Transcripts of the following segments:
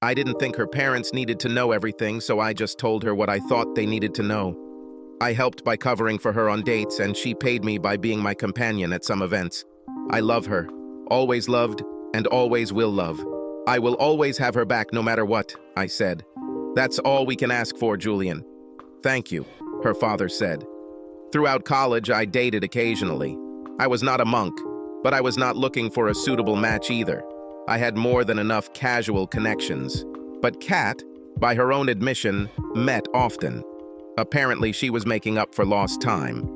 I didn't think her parents needed to know everything, so I just told her what I thought they needed to know. I helped by covering for her on dates, and she paid me by being my companion at some events. I love her, always loved, and always will love. I will always have her back no matter what, I said. That's all we can ask for, Julian. Thank you, her father said. Throughout college, I dated occasionally. I was not a monk, but I was not looking for a suitable match either. I had more than enough casual connections. But Kat, by her own admission, met often. Apparently, she was making up for lost time.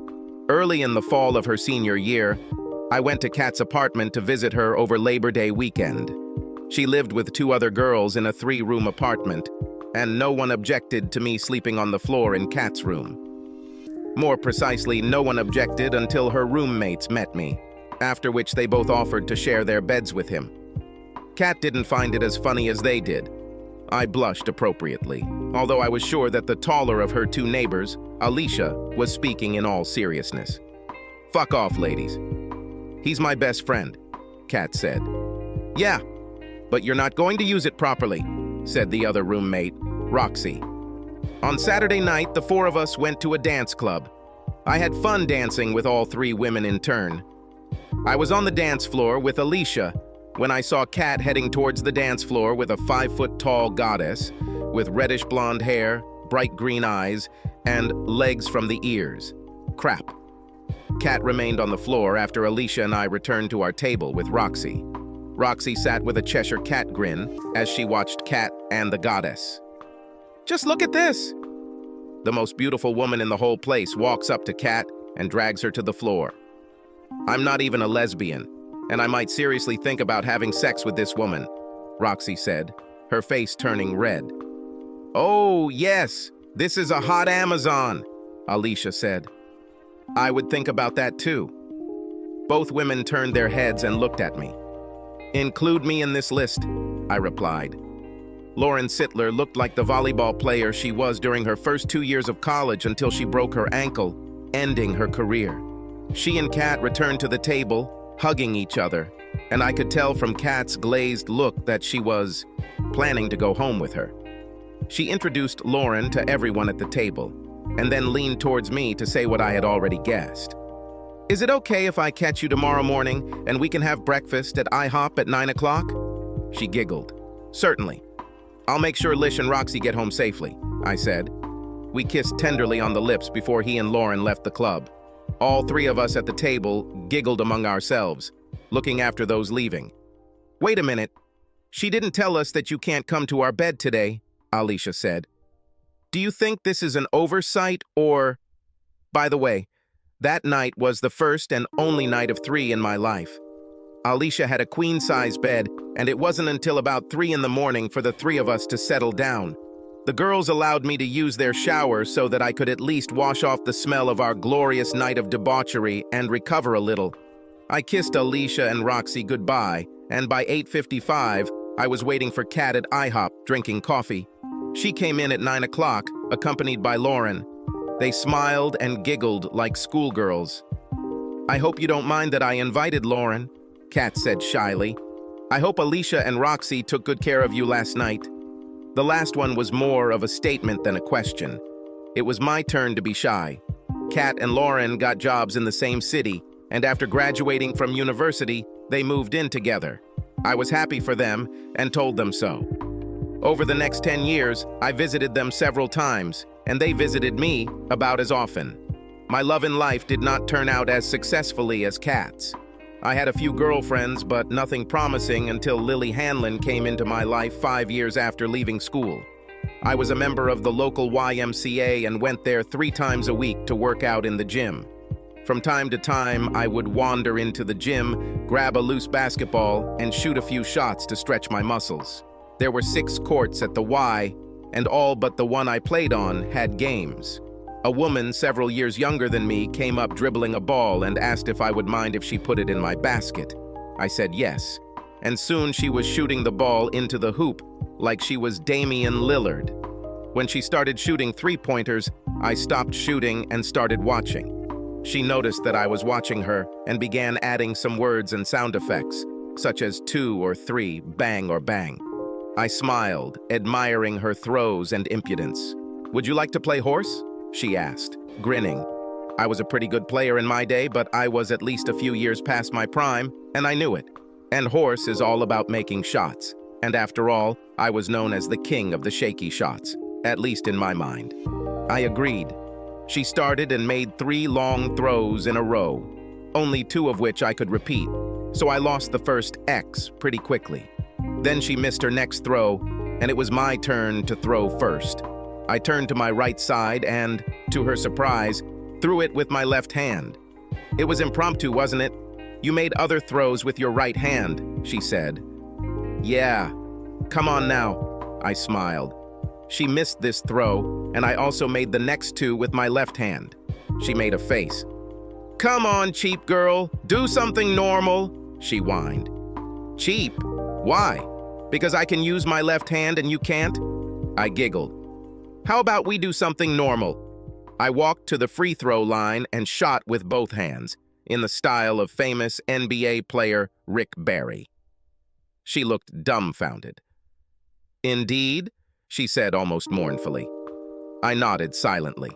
Early in the fall of her senior year, I went to Kat's apartment to visit her over Labor Day weekend. She lived with 2 other girls in a 3-room apartment, and no one objected to me sleeping on the floor in Kat's room. More precisely, no one objected until her roommates met me, after which they both offered to share their beds with him. Kat didn't find it as funny as they did. I blushed appropriately, although I was sure that the taller of her 2 neighbors, Alicia, was speaking in all seriousness. "Fuck off, ladies. He's my best friend," Kat said. "Yeah, but you're not going to use it properly," said the other roommate, Roxy. On Saturday night, the 4 of us went to a dance club. I had fun dancing with all 3 women in turn. I was on the dance floor with Alicia when I saw Kat heading towards the dance floor with a 5-foot-tall goddess with reddish blonde hair, bright green eyes, and legs from the ears. Crap. Kat remained on the floor after Alicia and I returned to our table with Roxy. Roxy sat with a Cheshire cat grin as she watched Kat and the goddess. "Just look at this!" The most beautiful woman in the whole place walks up to Kat and drags her to the floor. "I'm not even a lesbian, and I might seriously think about having sex with this woman," Roxy said, her face turning red. "Oh, yes, this is a hot Amazon," Alicia said. "I would think about that too." Both women turned their heads and looked at me. "Include me in this list," I replied. Lauren Sittler looked like the volleyball player she was during her first 2 years of college until she broke her ankle, ending her career. She and Kat returned to the table, hugging each other, and I could tell from Kat's glazed look that she was planning to go home with her. She introduced Lauren to everyone at the table, and then leaned towards me to say what I had already guessed. "Is it okay if I catch you tomorrow morning and we can have breakfast at IHOP at 9 o'clock? She giggled. "Certainly. I'll make sure Lish and Roxy get home safely," I said. We kissed tenderly on the lips before he and Lauren left the club. All 3 of us at the table giggled among ourselves, looking after those leaving. "Wait a minute. She didn't tell us that you can't come to our bed today," Alicia said. "Do you think this is an oversight or—" By the way, that night was the first and only night of 3 in my life. Alicia had a queen-size bed, and it wasn't until about 3 in the morning for the 3 of us to settle down. The girls allowed me to use their shower so that I could at least wash off the smell of our glorious night of debauchery and recover a little. I kissed Alicia and Roxy goodbye, and by 8:55, I was waiting for Kat at IHOP, drinking coffee. She came in at 9 o'clock, accompanied by Lauren. They smiled and giggled like schoolgirls. "I hope you don't mind that I invited Lauren," Kat said shyly. "I hope Alicia and Roxy took good care of you last night." The last one was more of a statement than a question. It was my turn to be shy. Kat and Lauren got jobs in the same city, and after graduating from university, they moved in together. I was happy for them and told them so. Over the next 10 years, I visited them several times, and they visited me about as often. My love in life did not turn out as successfully as Kat's. I had a few girlfriends, but nothing promising until Lily Hanlon came into my life 5 years after leaving school. I was a member of the local YMCA and went there 3 times a week to work out in the gym. From time to time, I would wander into the gym, grab a loose basketball, and shoot a few shots to stretch my muscles. There were 6 courts at the Y, and all but the one I played on had games. A woman several years younger than me came up dribbling a ball and asked if I would mind if she put it in my basket. I said yes, and soon she was shooting the ball into the hoop like she was Damian Lillard. When she started shooting 3-pointers, I stopped shooting and started watching. She noticed that I was watching her and began adding some words and sound effects, such as 2 or 3, bang or bang. I smiled, admiring her throws and impudence. "Would you like to play horse?" she asked, grinning. I was a pretty good player in my day, but I was at least a few years past my prime, and I knew it. And horse is all about making shots. And after all, I was known as the king of the shaky shots, at least in my mind. I agreed. She started and made 3 long throws in a row, only 2 of which I could repeat, so I lost the first X pretty quickly. Then she missed her next throw, and it was my turn to throw first. I turned to my right side and, to her surprise, threw it with my left hand. "It was impromptu, wasn't it? You made other throws with your right hand," she said. "Yeah. Come on now," I smiled. She missed this throw, and I also made the next 2 with my left hand. She made a face. "Come on, cheap girl, do something normal," she whined. "Cheap? Why? Because I can use my left hand and you can't?" I giggled. "How about we do something normal?" I walked to the free throw line and shot with both hands, in the style of famous NBA player Rick Barry. She looked dumbfounded. "Indeed?" she said almost mournfully. I nodded silently.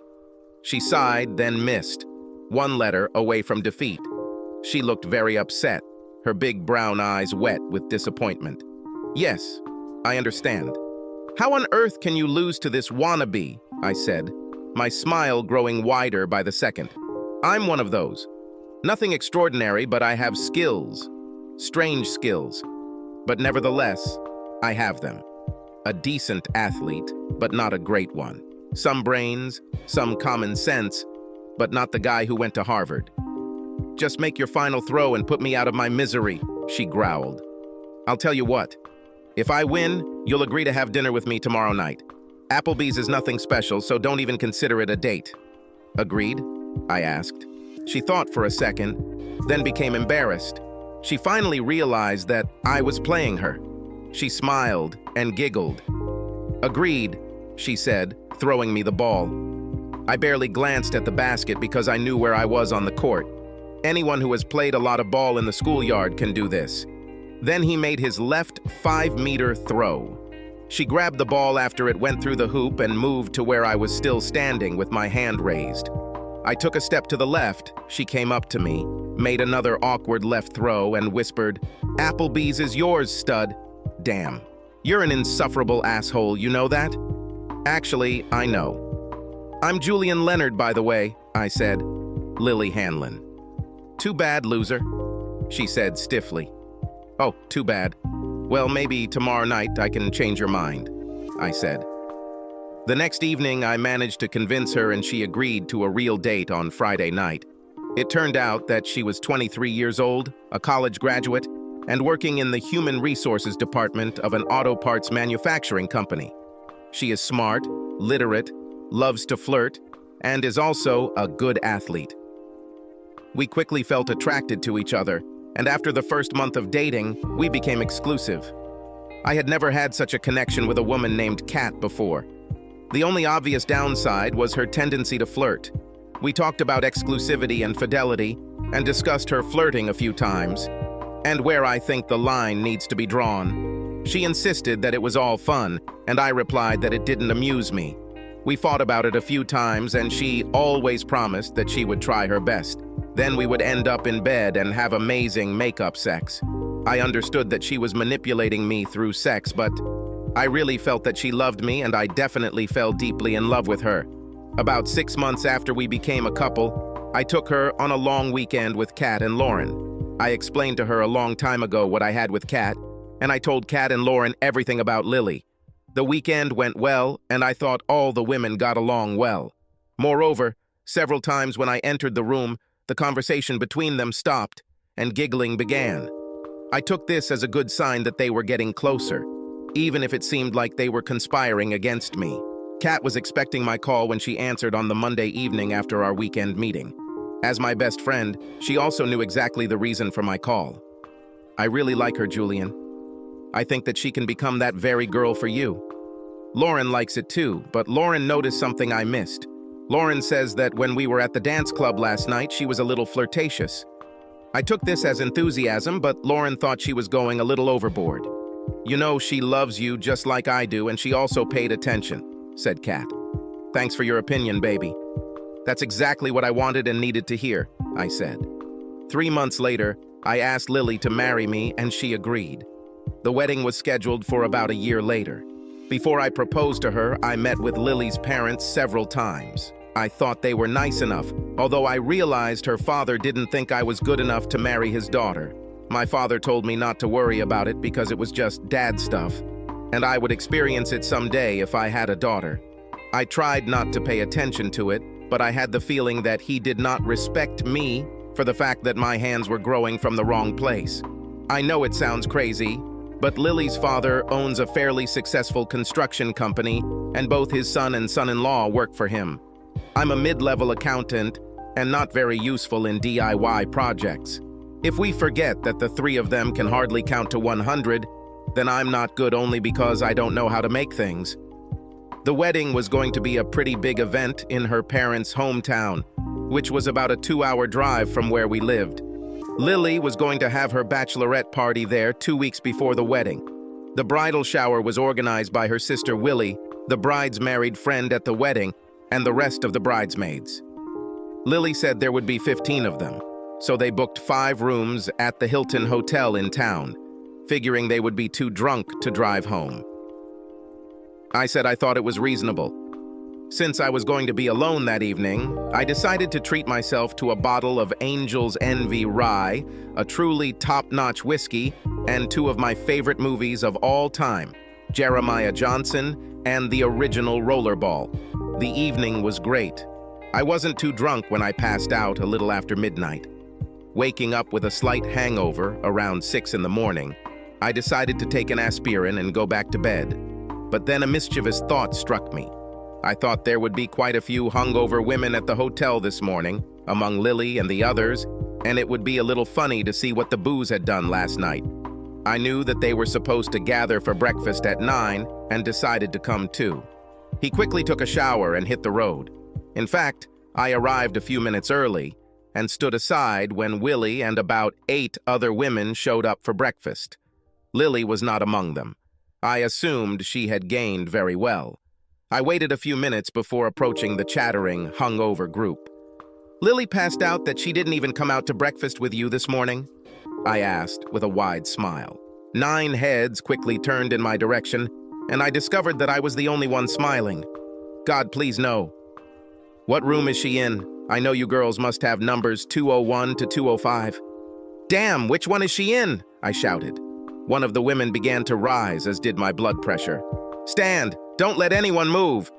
She sighed, then missed, 1 letter away from defeat. She looked very upset, her big brown eyes wet with disappointment. "Yes, I understand." "How on earth can you lose to this wannabe?" I said, my smile growing wider by the second. "I'm one of those. Nothing extraordinary, but I have skills. Strange skills. But nevertheless, I have them. A decent athlete, but not a great one. Some brains, some common sense, but not the guy who went to Harvard." "Just make your final throw and put me out of my misery," she growled. "I'll tell you what. If I win, you'll agree to have dinner with me tomorrow night. Applebee's is nothing special, so don't even consider it a date." "Agreed?" I asked. She thought for a second, then became embarrassed. She finally realized that I was playing her. She smiled and giggled. "Agreed," she said, throwing me the ball. I barely glanced at the basket because I knew where I was on the court. Anyone who has played a lot of ball in the schoolyard can do this. Then he made his left 5-meter throw. She grabbed the ball after it went through the hoop and moved to where I was still standing with my hand raised. I took a step to the left. She came up to me, made another awkward left throw, and whispered, "Applebee's is yours, stud." Damn. You're an insufferable asshole, you know that? Actually, I know. "I'm Julian Leonard, by the way," I said. "Lily Hanlon." "Too bad, loser," she said stiffly. "Oh, too bad. Well, maybe tomorrow night I can change your mind," I said. The next evening, I managed to convince her and she agreed to a real date on Friday night. It turned out that she was 23 years old, a college graduate, and working in the human resources department of an auto parts manufacturing company. She is smart, literate, loves to flirt, and is also a good athlete. We quickly felt attracted to each other, and after the first month of dating, we became exclusive. I had never had such a connection with a woman named Kat before. The only obvious downside was her tendency to flirt. We talked about exclusivity and fidelity, and discussed her flirting a few times, and where I think the line needs to be drawn. She insisted that it was all fun, and I replied that it didn't amuse me. We fought about it a few times, and she always promised that she would try her best. Then we would end up in bed and have amazing make-up sex. I understood that she was manipulating me through sex, but I really felt that she loved me, and I definitely fell deeply in love with her. About 6 months after we became a couple, I took her on a long weekend with Kat and Lauren. I explained to her a long time ago what I had with Kat, and I told Kat and Lauren everything about Lily. The weekend went well, and I thought all the women got along well. Moreover, several times when I entered the room, the conversation between them stopped, and giggling began. I took this as a good sign that they were getting closer, even if it seemed like they were conspiring against me. Kat was expecting my call when she answered on the Monday evening after our weekend meeting. As my best friend, she also knew exactly the reason for my call. "I really like her, Julian. I think that she can become that very girl for you." Lauren likes it too, but Lauren noticed something I missed. Lauren says that when we were at the dance club last night, she was a little flirtatious. I took this as enthusiasm, but Lauren thought she was going a little overboard. You know she loves you just like I do, and she also paid attention," said Kat. "Thanks for your opinion, baby." "That's exactly what I wanted and needed to hear," I said. 3 months later, I asked Lily to marry me, and she agreed. The wedding was scheduled for about a year later. Before I proposed to her, I met with Lily's parents several times. I thought they were nice enough, although I realized her father didn't think I was good enough to marry his daughter. My father told me not to worry about it because it was just dad stuff, and I would experience it someday if I had a daughter. I tried not to pay attention to it, but I had the feeling that he did not respect me for the fact that my hands were growing from the wrong place. I know it sounds crazy, but Lily's father owns a fairly successful construction company, and both his son and son-in-law work for him. I'm a mid-level accountant and not very useful in DIY projects. If we forget that the three of them can hardly count to 100, then I'm not good only because I don't know how to make things. The wedding was going to be a pretty big event in her parents' hometown, which was about a 2-hour drive from where we lived. Lily was going to have her bachelorette party there 2 weeks before the wedding. The bridal shower was organized by her sister Willie, the bride's married friend at the wedding, and the rest of the bridesmaids. Lily said there would be 15 of them, so they booked 5 rooms at the Hilton Hotel in town, figuring they would be too drunk to drive home. I said I thought it was reasonable. Since I was going to be alone that evening, I decided to treat myself to a bottle of Angel's Envy Rye, a truly top-notch whiskey, and 2 of my favorite movies of all time, Jeremiah Johnson and the original Rollerball. The evening was great. I wasn't too drunk when I passed out a little after midnight. Waking up with a slight hangover around 6 in the morning, I decided to take an aspirin and go back to bed. But then a mischievous thought struck me. I thought there would be quite a few hungover women at the hotel this morning, among Lily and the others, and it would be a little funny to see what the booze had done last night. I knew that they were supposed to gather for breakfast at 9 and decided to come too. He quickly took a shower and hit the road. In fact, I arrived a few minutes early and stood aside when Willie and about 8 other women showed up for breakfast. Lily was not among them. I assumed she had gained very well. I waited a few minutes before approaching the chattering, hungover group. "Lily passed out that she didn't even come out to breakfast with you this morning?" I asked with a wide smile. 9 heads quickly turned in my direction, and I discovered that I was the only one smiling. "God, please no." "What room is she in? I know you girls must have numbers 201 to 205. "Damn, which one is she in?" I shouted. One of the women began to rise, as did my blood pressure. "Stand! Don't let anyone move!"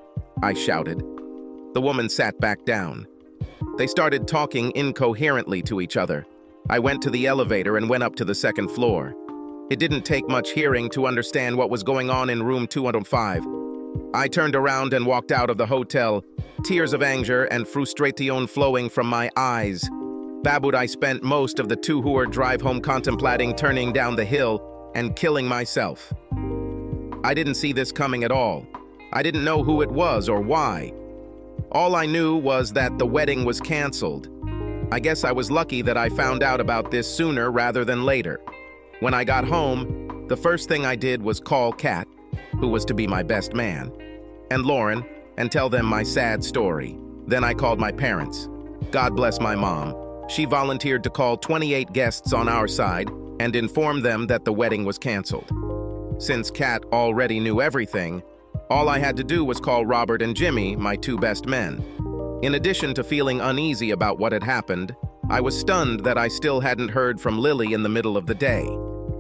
I shouted. The woman sat back down. They started talking incoherently to each other. I went to the elevator and went up to the 2nd floor. It didn't take much hearing to understand what was going on in room 205. I turned around and walked out of the hotel, tears of anger and frustration flowing from my eyes. Babud, I spent most of the 2-hour drive home contemplating turning down the hill and killing myself. I didn't see this coming at all. I didn't know who it was or why. All I knew was that the wedding was canceled. I guess I was lucky that I found out about this sooner rather than later. When I got home, the first thing I did was call Kat, who was to be my best man, and Lauren, and tell them my sad story. Then I called my parents. God bless my mom. She volunteered to call 28 guests on our side and inform them that the wedding was canceled. Since Kat already knew everything, all I had to do was call Robert and Jimmy, my 2 best men. In addition to feeling uneasy about what had happened, I was stunned that I still hadn't heard from Lily in the middle of the day.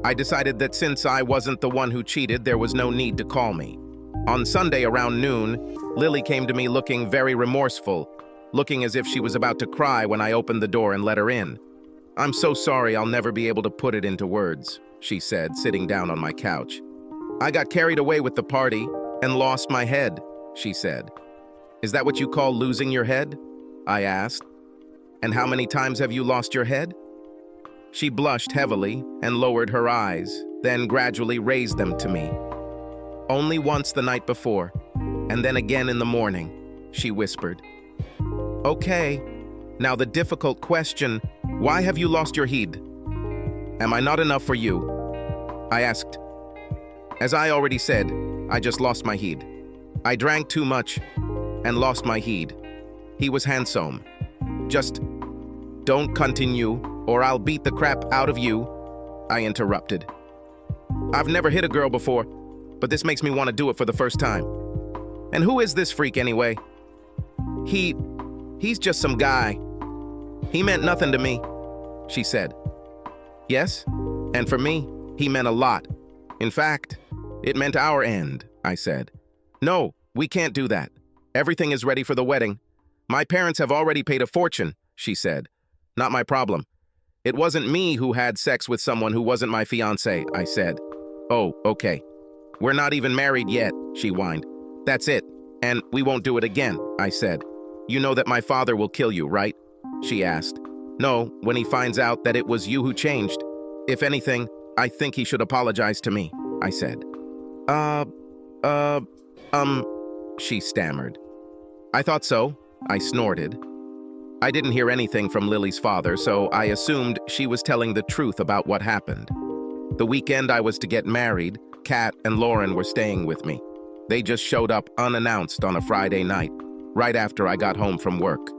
I decided that since I wasn't the one who cheated, there was no need to call me. On Sunday around noon, Lily came to me looking very remorseful, looking as if she was about to cry when I opened the door and let her in. "I'm so sorry, I'll never be able to put it into words," she said, sitting down on my couch. "I got carried away with the party and lost my head," she said. "Is that what you call losing your head?" I asked. "And how many times have you lost your head?" She blushed heavily and lowered her eyes, then gradually raised them to me. "Only once the night before, and then again in the morning," she whispered. "Okay, now the difficult question, why have you lost your head? Am I not enough for you?" I asked. As I already said, I just lost my heed. I drank too much and lost my heed. He was handsome. Just don't continue or I'll beat the crap out of you, I interrupted. I've never hit a girl before, but this makes me want to do it for the first time. And who is this freak anyway? He's just some guy. He meant nothing to me, she said. Yes, and for me, he meant a lot. In fact, it meant our end, I said. No, we can't do that. Everything is ready for the wedding. My parents have already paid a fortune, she said. Not my problem. It wasn't me who had sex with someone who wasn't my fiancé, I said. Oh, okay. We're not even married yet, she whined. That's it, and we won't do it again, I said. You know that my father will kill you, right? She asked. No, when he finds out that it was you who changed. If anything, I think he should apologize to me, I said. She stammered. I thought so, I snorted. I didn't hear anything from Lily's father, so I assumed she was telling the truth about what happened. The weekend I was to get married, Kat and Lauren were staying with me. They just showed up unannounced on a Friday night, right after I got home from work.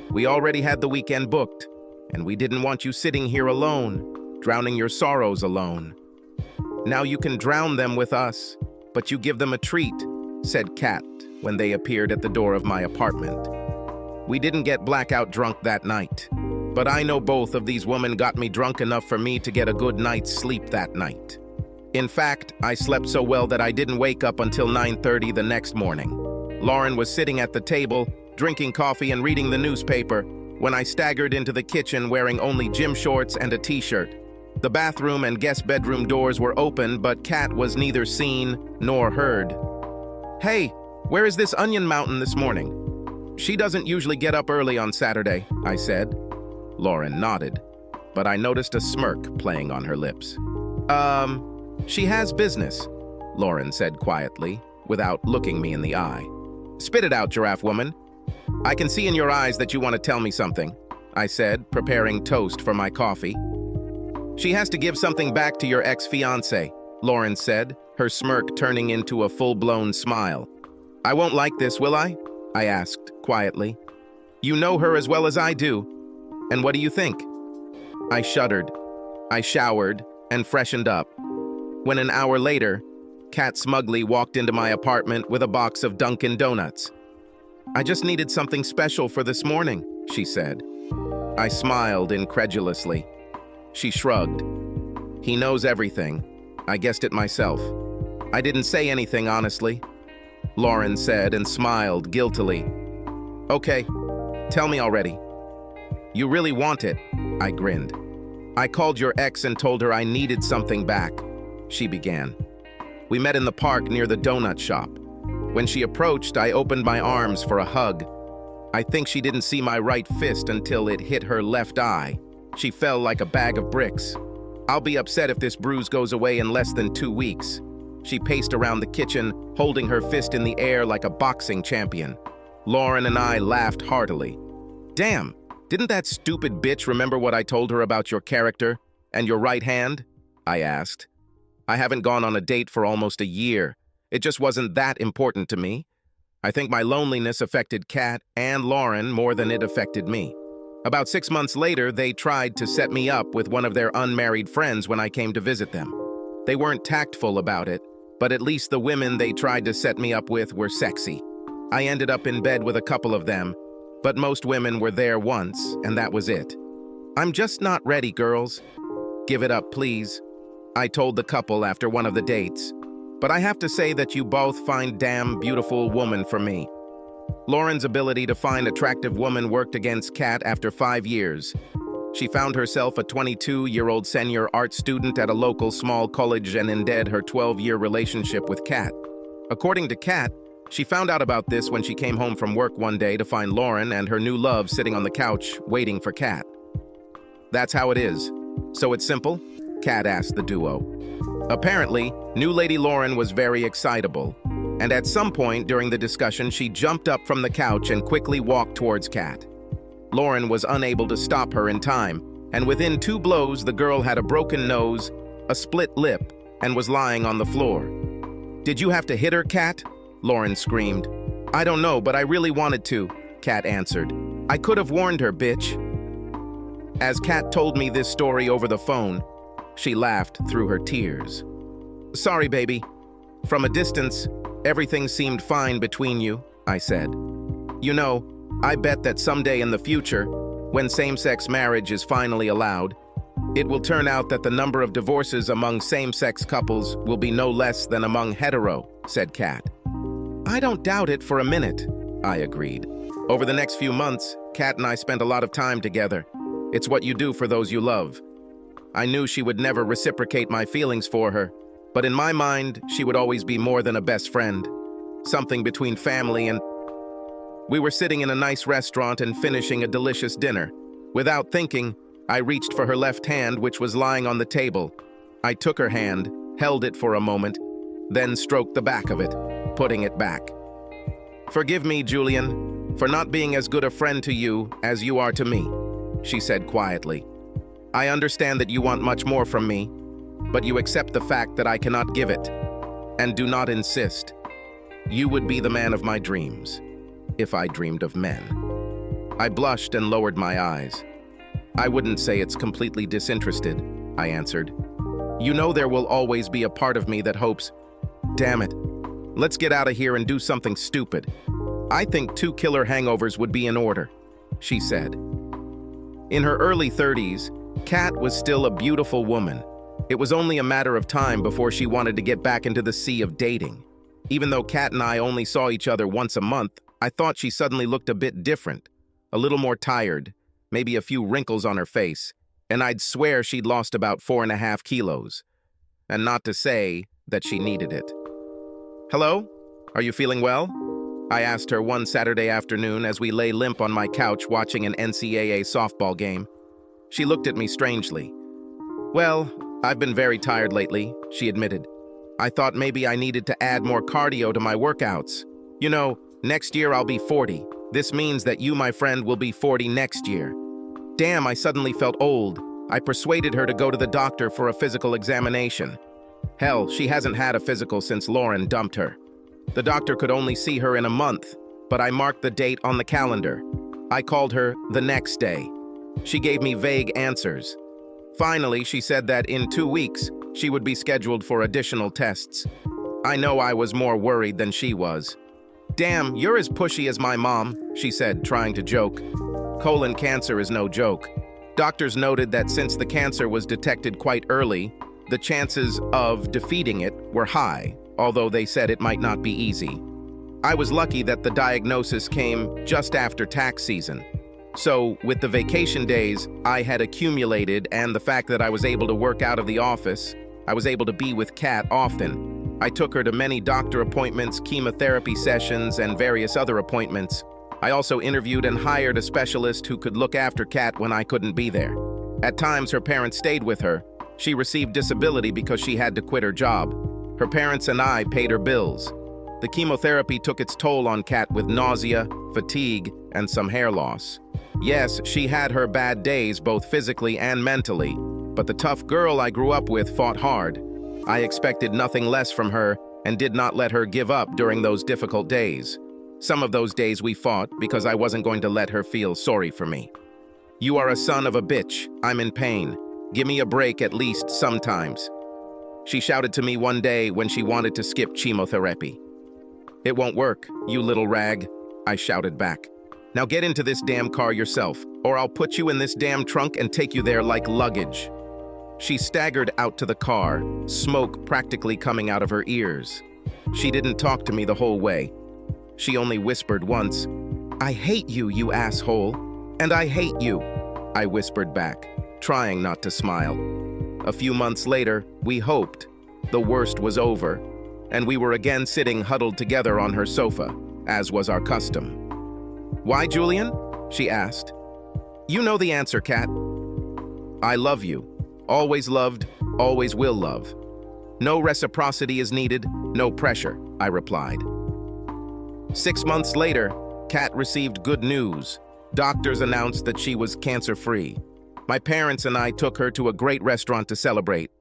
We already had the weekend booked, and we didn't want you sitting here alone, drowning your sorrows alone. Now you can drown them with us, but you give them a treat, said Kat when they appeared at the door of my apartment. We didn't get blackout drunk that night, but I know both of these women got me drunk enough for me to get a good night's sleep that night. In fact, I slept so well that I didn't wake up until 9:30 the next morning. Lauren was sitting at the table, drinking coffee and reading the newspaper, when I staggered into the kitchen wearing only gym shorts and a t-shirt. The bathroom and guest bedroom doors were open, but Kat was neither seen nor heard. Hey, where is this onion mountain this morning? She doesn't usually get up early on Saturday, I said. Lauren nodded, but I noticed a smirk playing on her lips. She has business, Lauren said quietly, without looking me in the eye. Spit it out, giraffe woman. I can see in your eyes that you want to tell me something, I said, preparing toast for my coffee. She has to give something back to your ex-fiancé, Lauren said, her smirk turning into a full-blown smile. I won't like this, will I? I asked quietly. You know her as well as I do. And what do you think? I shuddered. I showered and freshened up. When an hour later, Kat smugly walked into my apartment with a box of Dunkin' Donuts. I just needed something special for this morning, she said. I smiled incredulously. She shrugged. He knows everything. I guessed it myself. I didn't say anything, honestly, Lauren said and smiled guiltily. Okay, tell me already. You really want it, I grinned. I called your ex and told her I needed something back, she began. We met in the park near the donut shop. When she approached, I opened my arms for a hug. I think she didn't see my right fist until it hit her left eye. She fell like a bag of bricks. I'll be upset if this bruise goes away in less than 2 weeks. She paced around the kitchen, holding her fist in the air like a boxing champion. Lauren and I laughed heartily. Damn, didn't that stupid bitch remember what I told her about your character and your right hand? I asked. I haven't gone on a date for almost a year. It just wasn't that important to me. I think my loneliness affected Kat and Lauren more than it affected me. About 6 months later, they tried to set me up with one of their unmarried friends when I came to visit them. They weren't tactful about it, but at least the women they tried to set me up with were sexy. I ended up in bed with a couple of them, but most women were there once, and that was it. I'm just not ready, girls. Give it up, please, I told the couple after one of the dates. But I have to say that you both find damn beautiful woman for me. Lauren's ability to find attractive woman worked against Kat after 5 years. She found herself a 22-year-old senior art student at a local small college and ended her 12-year relationship with Kat. According to Kat, she found out about this when she came home from work one day to find Lauren and her new love sitting on the couch waiting for Kat. That's how it is. So it's simple? Kat asked the duo. Apparently, new lady Lauren was very excitable, and at some point during the discussion, she jumped up from the couch and quickly walked towards Kat. Lauren was unable to stop her in time, and within 2 blows, the girl had a broken nose, a split lip, and was lying on the floor. Did you have to hit her, Kat? Lauren screamed. I don't know, but I really wanted to, Kat answered. I could have warned her, bitch. As Kat told me this story over the phone, she laughed through her tears. Sorry, baby. From a distance, everything seemed fine between you, I said. You know, I bet that someday in the future, when same-sex marriage is finally allowed, it will turn out that the number of divorces among same-sex couples will be no less than among hetero, said Kat. I don't doubt it for a minute, I agreed. Over the next few months, Kat and I spent a lot of time together. It's what you do for those you love. I knew she would never reciprocate my feelings for her, but in my mind, she would always be more than a best friend. Something between family and... We were sitting in a nice restaurant and finishing a delicious dinner. Without thinking, I reached for her left hand, which was lying on the table. I took her hand, held it for a moment, then stroked the back of it, putting it back. Forgive me, Julian, for not being as good a friend to you as you are to me, she said quietly. I understand that you want much more from me, but you accept the fact that I cannot give it, and do not insist. You would be the man of my dreams, if I dreamed of men. I blushed and lowered my eyes. I wouldn't say it's completely disinterested, I answered. You know there will always be a part of me that hopes, damn it, let's get out of here and do something stupid. I think 2 killer hangovers would be in order, she said. In her early 30s, Kat was still a beautiful woman. It was only a matter of time before she wanted to get back into the sea of dating. Even though Kat and I only saw each other once a month, I thought she suddenly looked a bit different, a little more tired, maybe a few wrinkles on her face, and I'd swear she'd lost about 4.5 kilos. And not to say that she needed it. Hello? Are you feeling well? I asked her one Saturday afternoon as we lay limp on my couch watching an NCAA softball game. She looked at me strangely. Well, I've been very tired lately, she admitted. I thought maybe I needed to add more cardio to my workouts. You know, next year I'll be 40. This means that you, my friend, will be 40 next year. Damn, I suddenly felt old. I persuaded her to go to the doctor for a physical examination. Hell, she hasn't had a physical since Lauren dumped her. The doctor could only see her in a month, but I marked the date on the calendar. I called her the next day. She gave me vague answers. Finally, she said that in 2 weeks, she would be scheduled for additional tests. I know I was more worried than she was. Damn, you're as pushy as my mom, she said, trying to joke. Colon cancer is no joke. Doctors noted that since the cancer was detected quite early, the chances of defeating it were high, although they said it might not be easy. I was lucky that the diagnosis came just after tax season. So, with the vacation days I had accumulated and the fact that I was able to work out of the office, I was able to be with Kat often. I took her to many doctor appointments, chemotherapy sessions, and various other appointments. I also interviewed and hired a specialist who could look after Kat when I couldn't be there. At times, her parents stayed with her. She received disability because she had to quit her job. Her parents and I paid her bills. The chemotherapy took its toll on Kat with nausea, fatigue, and some hair loss. Yes, she had her bad days both physically and mentally, but the tough girl I grew up with fought hard. I expected nothing less from her and did not let her give up during those difficult days. Some of those days we fought because I wasn't going to let her feel sorry for me. You are a son of a bitch. I'm in pain. Give me a break at least sometimes. She shouted to me one day when she wanted to skip chemotherapy. It won't work, you little rag, I shouted back. Now get into this damn car yourself, or I'll put you in this damn trunk and take you there like luggage. She staggered out to the car, smoke practically coming out of her ears. She didn't talk to me the whole way. She only whispered once, I hate you, you asshole. And I hate you, I whispered back, trying not to smile. A few months later, we hoped the worst was over, and we were again sitting huddled together on her sofa, as was our custom. Why, Julian? She asked. You know the answer, Kat. I love you. Always loved, always will love. No reciprocity is needed, no pressure, I replied. 6 months later, Kat received good news. Doctors announced that she was cancer-free. My parents and I took her to a great restaurant to celebrate.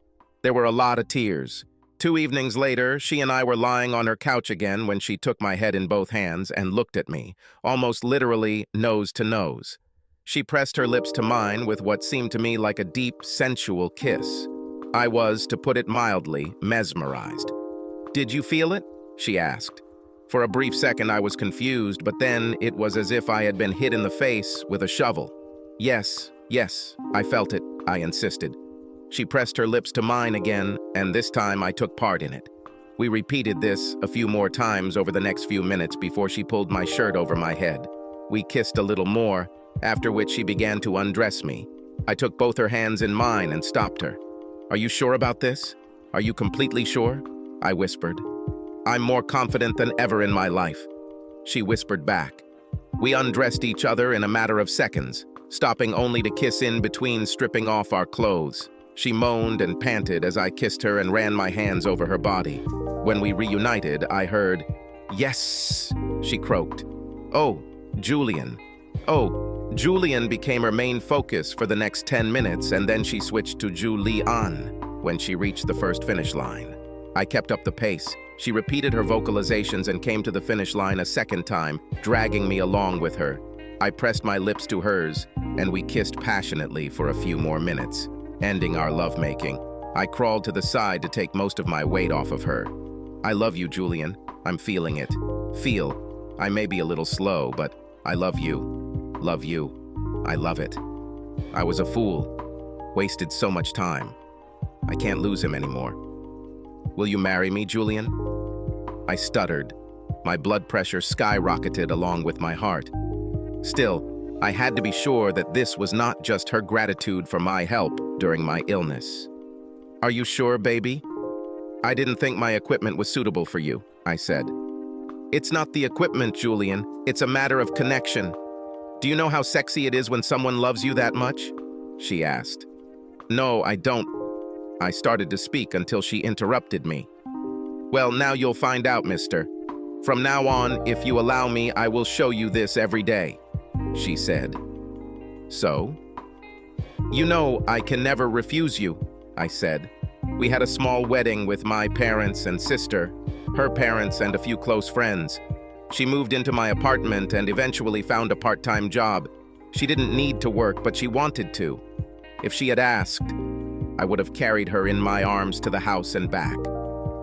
There were a lot of tears. 2 evenings later, she and I were lying on her couch again when she took my head in both hands and looked at me, almost literally nose to nose. She pressed her lips to mine with what seemed to me like a deep, sensual kiss. I was, to put it mildly, mesmerized. "Did you feel it?" she asked. For a brief second I was confused, but then it was as if I had been hit in the face with a shovel. Yes, I felt it," I insisted. She pressed her lips to mine again, and this time I took part in it. We repeated this a few more times over the next few minutes before she pulled my shirt over my head. We kissed a little more, after which she began to undress me. I took both her hands in mine and stopped her. "Are you sure about this? Are you completely sure?" I whispered. "I'm more confident than ever in my life," she whispered back. We undressed each other in a matter of seconds, stopping only to kiss in between stripping off our clothes. She moaned and panted as I kissed her and ran my hands over her body. When we reunited, I heard, "Yes," she croaked. "Oh, Julian." "Oh, Julian" became her main focus for the next 10 minutes, and then she switched to Julian when she reached the first finish line. I kept up the pace. She repeated her vocalizations and came to the finish line a second time, dragging me along with her. I pressed my lips to hers, and we kissed passionately for a few more minutes, ending our lovemaking. I crawled to the side to take most of my weight off of her. "I love you, Julian. I'm feeling it. Feel. I may be a little slow, but I love you. Love you. I love it. I was a fool. Wasted so much time. I can't lose him anymore. Will you marry me, Julian?" I stuttered. My blood pressure skyrocketed along with my heart. Still, I had to be sure that this was not just her gratitude for my help during my illness. "Are you sure, baby?" "I didn't think my equipment was suitable for you," I said. "It's not the equipment, Julian. It's a matter of connection. Do you know how sexy it is when someone loves you that much?" she asked. "No, I don't." I started to speak until she interrupted me. "Well, now you'll find out, mister. From now on, if you allow me, I will show you this every day," she said. "So?" "You know, I can never refuse you," I said. "We had a small wedding with my parents and sister, her parents and a few close friends. She moved into my apartment and eventually found a part-time job. She didn't need to work, but she wanted to. If she had asked, I would have carried her in my arms to the house and back.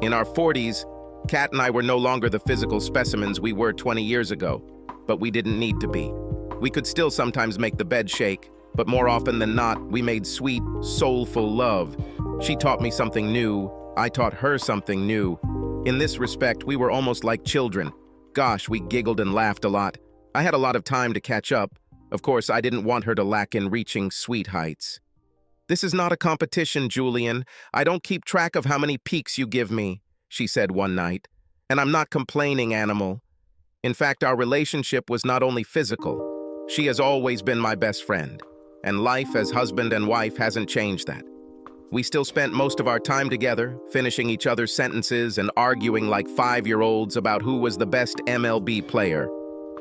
In our 40s, Kat and I were no longer the physical specimens we were 20 years ago, but we didn't need to be. We could still sometimes make the bed shake, but more often than not, we made sweet, soulful love. She taught me something new. I taught her something new. In this respect, we were almost like children. Gosh, we giggled and laughed a lot. I had a lot of time to catch up. Of course, I didn't want her to lack in reaching sweet heights. "This is not a competition, Julian. I don't keep track of how many peaks you give me," she said one night. "And I'm not complaining, animal. In fact, our relationship was not only physical. She has always been my best friend, and life as husband and wife hasn't changed that. We still spent most of our time together, finishing each other's sentences and arguing like 5-year-olds about who was the best MLB player,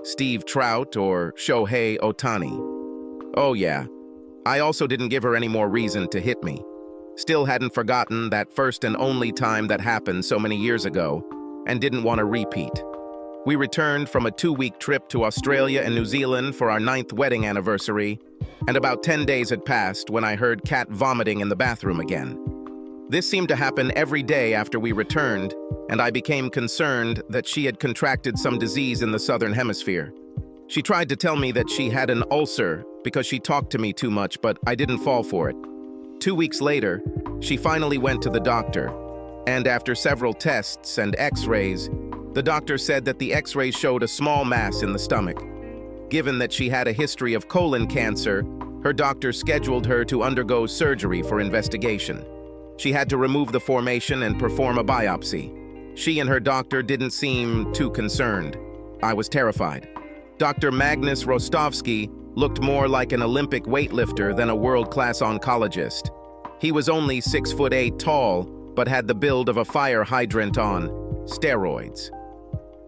Steve Trout or Shohei Ohtani. Oh yeah, I also didn't give her any more reason to hit me. Still hadn't forgotten that first and only time that happened so many years ago, and didn't want a repeat. We returned from a 2-week trip to Australia and New Zealand for our 9th wedding anniversary, and about 10 days had passed when I heard Kat vomiting in the bathroom again. This seemed to happen every day after we returned, and I became concerned that she had contracted some disease in the southern hemisphere. She tried to tell me that she had an ulcer because she talked to me too much, but I didn't fall for it. 2 weeks later, she finally went to the doctor, and after several tests and x-rays, the doctor said that the x-rays showed a small mass in the stomach. Given that she had a history of colon cancer, her doctor scheduled her to undergo surgery for investigation. She had to remove the formation and perform a biopsy. She and her doctor didn't seem too concerned. I was terrified. Dr. Magnus Rostovsky looked more like an Olympic weightlifter than a world-class oncologist. He was only 6'8" tall, but had the build of a fire hydrant on steroids.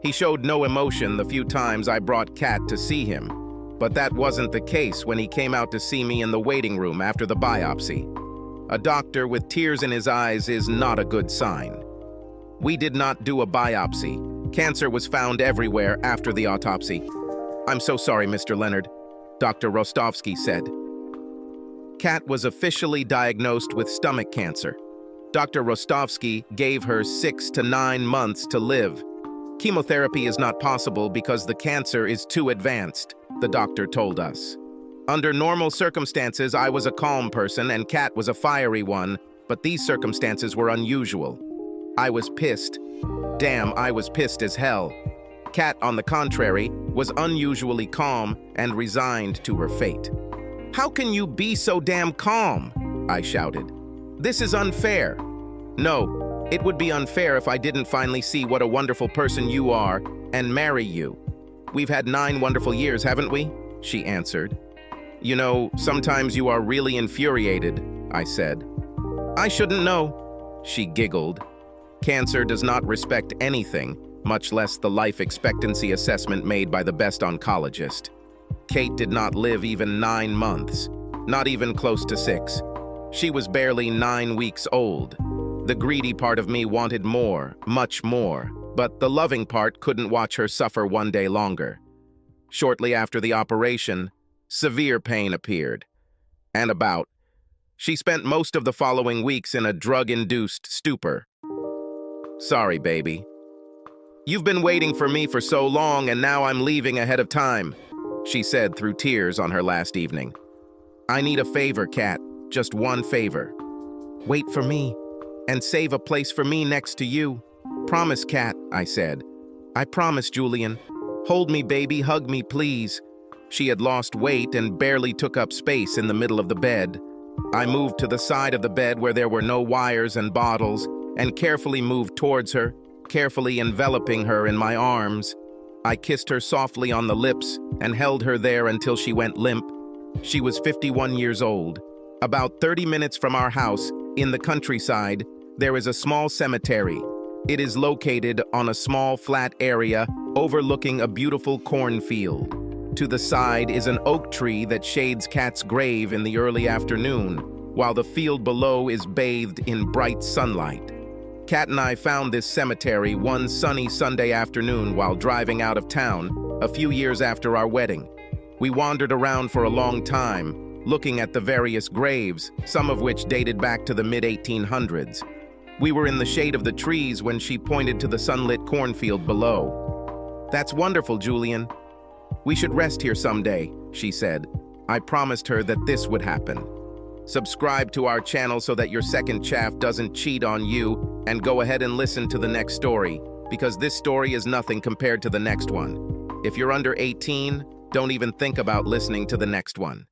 He showed no emotion the few times I brought Kat to see him, but that wasn't the case when he came out to see me in the waiting room after the biopsy. A doctor with tears in his eyes is not a good sign. We did not do a biopsy. Cancer was found everywhere after the autopsy. I'm so sorry, Mr. Leonard, Dr. Rostovsky said. Kat was officially diagnosed with stomach cancer. Dr. Rostovsky gave her 6 to 9 months to live. Chemotherapy is not possible because the cancer is too advanced, the doctor told us. Under normal circumstances, I was a calm person and Kat was a fiery one, but these circumstances were unusual. I was pissed. Damn, I was pissed as hell. Kat, on the contrary, was unusually calm and resigned to her fate. How can you be so damn calm? I shouted. This is unfair. No, it would be unfair if I didn't finally see what a wonderful person you are and marry you. We've had 9 wonderful years, haven't we? She answered. You know, sometimes you are really infuriated, I said. I shouldn't know, she giggled. Cancer does not respect anything, much less the life expectancy assessment made by the best oncologist. Kate did not live even 9 months, not even close to 6. She was barely 9 weeks old. The greedy part of me wanted more, much more, but the loving part couldn't watch her suffer one day longer. Shortly after the operation, severe pain appeared. And about. She spent most of the following weeks in a drug-induced stupor. Sorry, baby. You've been waiting for me for so long, and now I'm leaving ahead of time, she said through tears on her last evening. I need a favor, Kat, just one favor. Wait for me, and save a place for me next to you. Promise, Kat, I said. I promise, Julian. Hold me, baby, hug me, please. She had lost weight and barely took up space in the middle of the bed. I moved to the side of the bed where there were no wires and bottles, and carefully moved towards her, carefully enveloping her in my arms. I kissed her softly on the lips and held her there until she went limp. She was 51 years old. About 30 minutes from our house, in the countryside, there is a small cemetery. It is located on a small flat area overlooking a beautiful cornfield. To the side is an oak tree that shades Kat's grave in the early afternoon, while the field below is bathed in bright sunlight. Kat and I found this cemetery one sunny Sunday afternoon while driving out of town, a few years after our wedding. We wandered around for a long time, looking at the various graves, some of which dated back to the mid-1800s. We were in the shade of the trees when she pointed to the sunlit cornfield below. That's wonderful, Julian. We should rest here someday, she said. I promised her that this would happen. Subscribe to our channel so that your second chaff doesn't cheat on you, and go ahead and listen to the next story, because this story is nothing compared to the next one. If you're under 18, don't even think about listening to the next one.